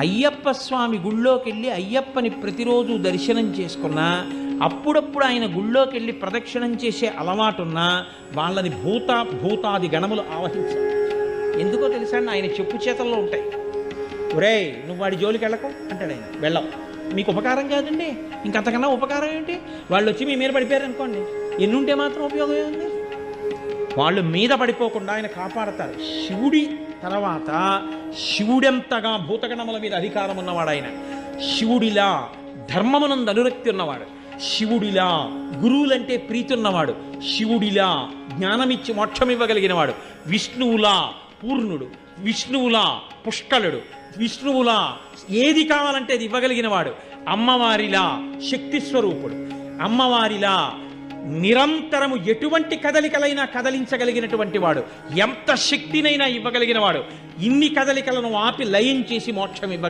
అయ్యప్ప స్వామి గుళ్ళోకి వెళ్ళి అయ్యప్పని ప్రతిరోజు దర్శనం చేసుకున్నా, అప్పుడప్పుడు ఆయన గుళ్ళోకి వెళ్ళి ప్రదక్షిణం చేసే అలవాటున్నా వాళ్ళని భూతాది గణములు ఆవహించారు. ఎందుకో తెలుసా అండి, ఆయన చెప్పు చేతల్లో ఉంటాయి. ఒరేయ్ నువ్వు వాడి జోలికి వెళ్ళకు అంటాడు ఆయన. వెళ్ళం, మీకు ఉపకారం కాదండి, ఇంకంతకన్నా ఉపకారం ఏంటి? వాళ్ళు వచ్చి మీ మీద పడిపోయారు అనుకోండి, ఎన్నుంటే మాత్రం ఉపయోగం ఏంది? వాళ్ళు మీద పడిపోకుండా ఆయన కాపాడతారు. శివుడి తర్వాత శివుడెంతగా భూతగణముల మీద అధికారం ఉన్నవాడు ఆయన. శివుడిలా ధర్మమునందు అనురక్తి ఉన్నవాడు, శివుడిలా గురువులంటే ప్రీతి ఉన్నవాడు, శివుడిలా జ్ఞానమిచ్చి మోక్షం ఇవ్వగలిగిన వాడు, విష్ణువులా పూర్ణుడు, విష్ణువులా పుష్కలుడు, విష్ణువులా ఏది కావాలంటే అది ఇవ్వగలిగిన వాడు, అమ్మవారిలా శక్తి స్వరూపుడు, అమ్మవారిలా నిరంతరము ఎటువంటి కదలికలైనా కదలించగలిగినటువంటి వాడు, ఎంత శక్తినైనా ఇవ్వగలిగిన వాడు, ఇన్ని కదలికలను ఆపి లయం చేసి మోక్షం ఇవ్వ